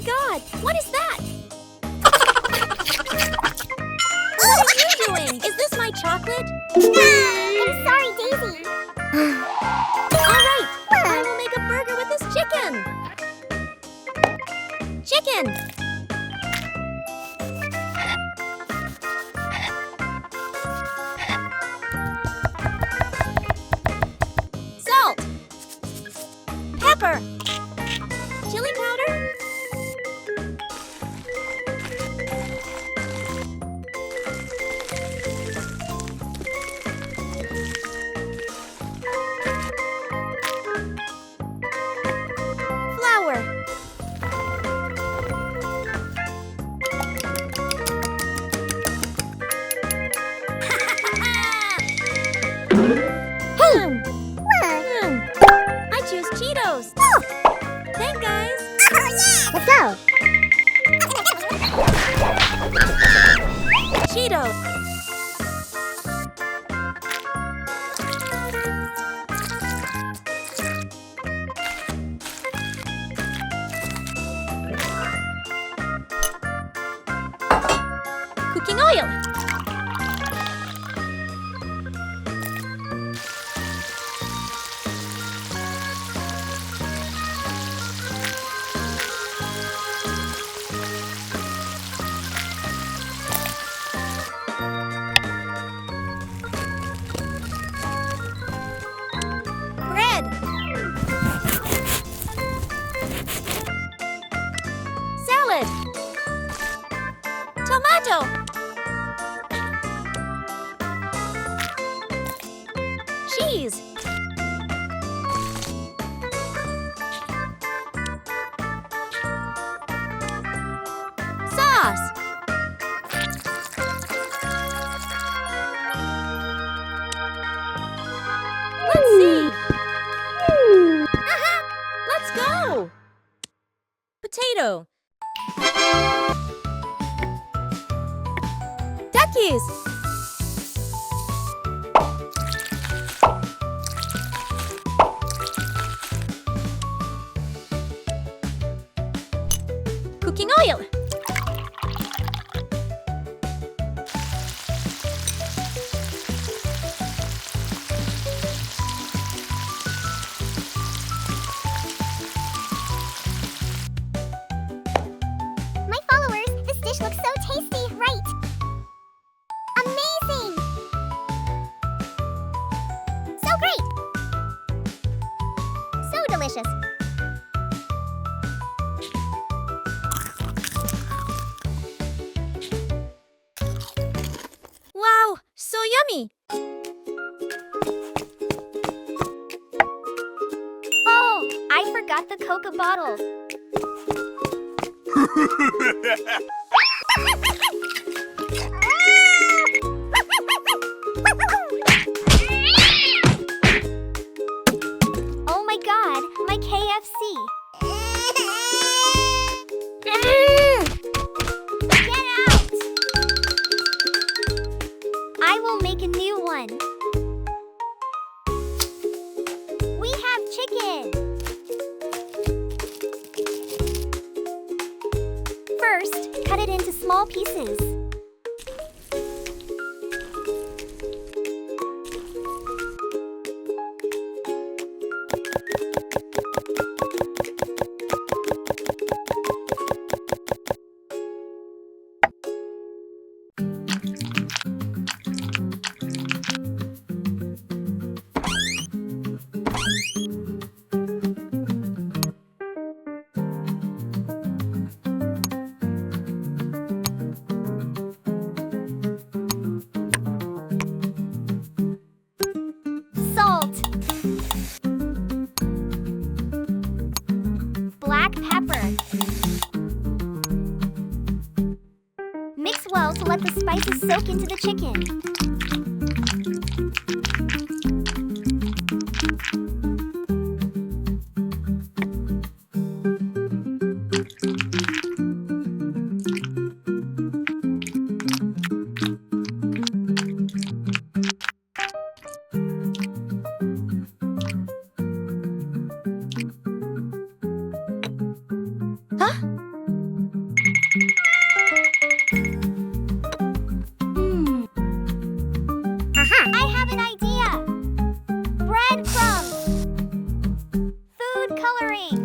God! What is that? What are you doing? Is this my chocolate? I'm sorry, Daisy. Alright, I will make a burger with this chicken. Chicken! Salt! Pepper! Chili powder? Flour. I choose Cheetos. Thanks, guys. Let's go. Cheetos. Cooking oil. Bread. Salad. Tomato. Cheese. Sauce. Let's see. Let's go. Potato. Takis. Cooking oil. My followers, this dish looks so tasty, right? Amazing! So great! So delicious. Wow, so yummy. Oh, I forgot the Coca bottles. Oh my God, my KFC. Get out! I will make a new one. We have chicken. First, cut it into small pieces. Salt. Black pepper. Mix well to let the spices soak into the chicken. Huh? cream.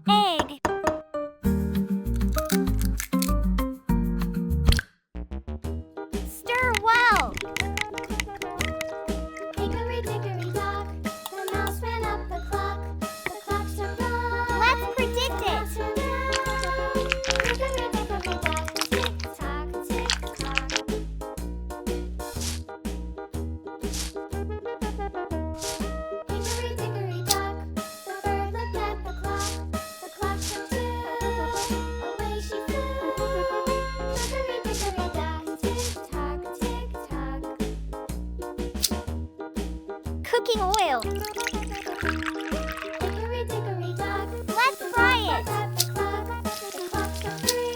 Egg. Stir well. Hickory dickory dock, the mouse ran up the clock. The clock struck one. Let's predict it. Hickory dickory dock, tick tock, tick tock. Hickory dickory dock, the bird looked at the clock. The clock struck two. Away she flew. Hickory dickory dock, tick tock, tick tock. Cooking oil. Hickory dickory dock, Let's fry it. at the clock. The clock struck three.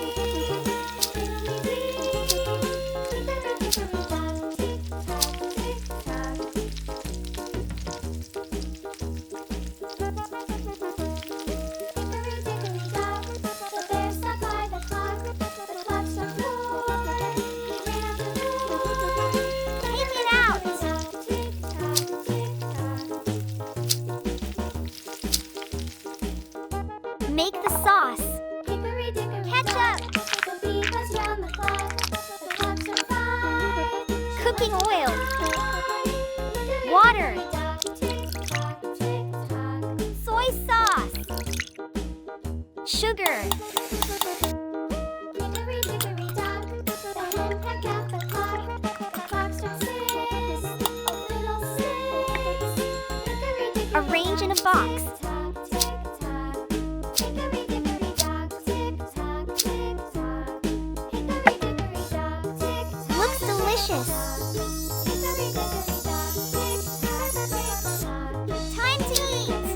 Tickety-dee. Hickory dickory dock, tick tock, tick tock. Hickory dickory dock, the bear sat by the clock. The clock struck four. He ran out the door. Take it out. Tick tock, tick tock, tick tock. Make the sauce. Hickory dickory Ketchup. dock, the bee buzzed round the clock. The clock struck five. Cooking oil. Hickory Water. dickory dock, tick tock, tick tock. Soy sauce. Sugar. Hickory dickory dock, the hen pecked at the clock. The clock struck six. Oh, little six. Hickory dickory Arrange in a dock, box. tick tock, tick tock. Hickory dickory dock, tick tock, tick tock. Hickory dickory dock, tick tock. Looks delicious. Hickory dickory dock, tick tock, tick tock. Time to eat.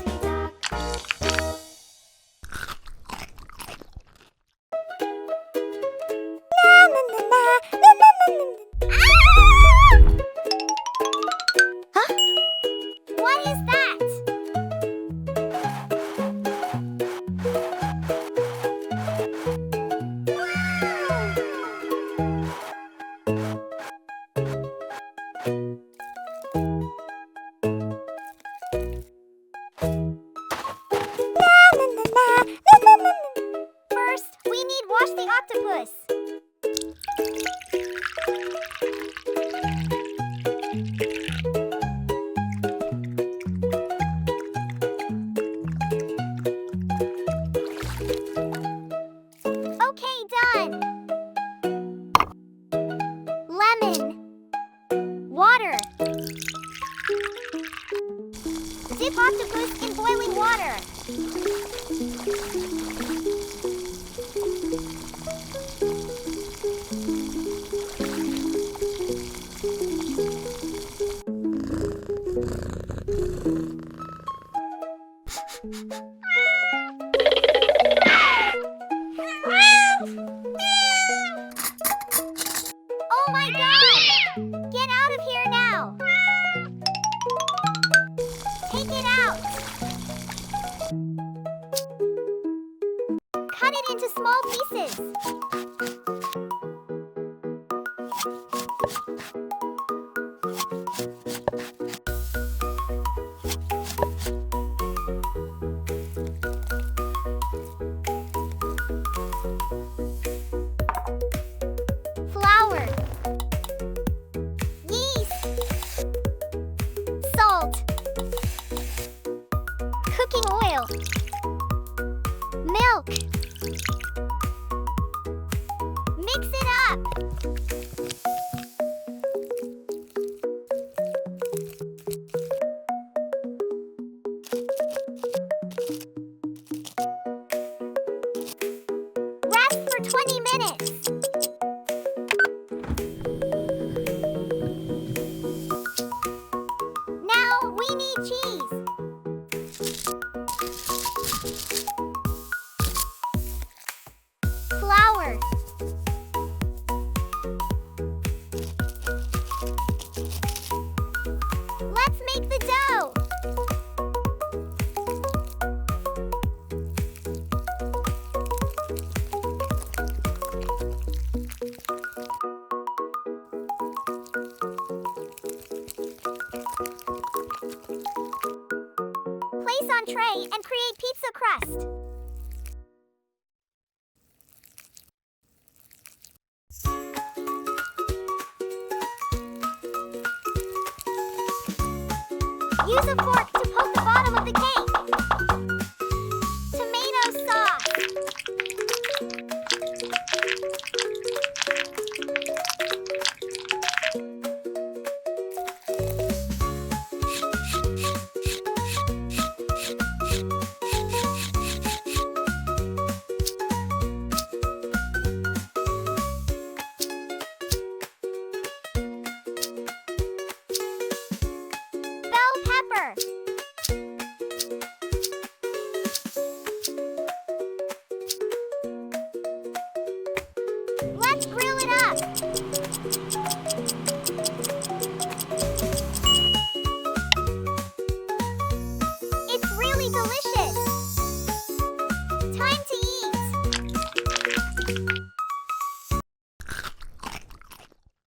Huh? What is that? First, we need wash the octopus. Okay, done. Lemon. Water. Dip octopus in boiling water. Oh my God! Get out of here now! Take it out! Cut it into small pieces. Flour. Yeast. Salt. Cooking oil. Milk. Mix it up. Place on tray and create pizza crust. Use a fork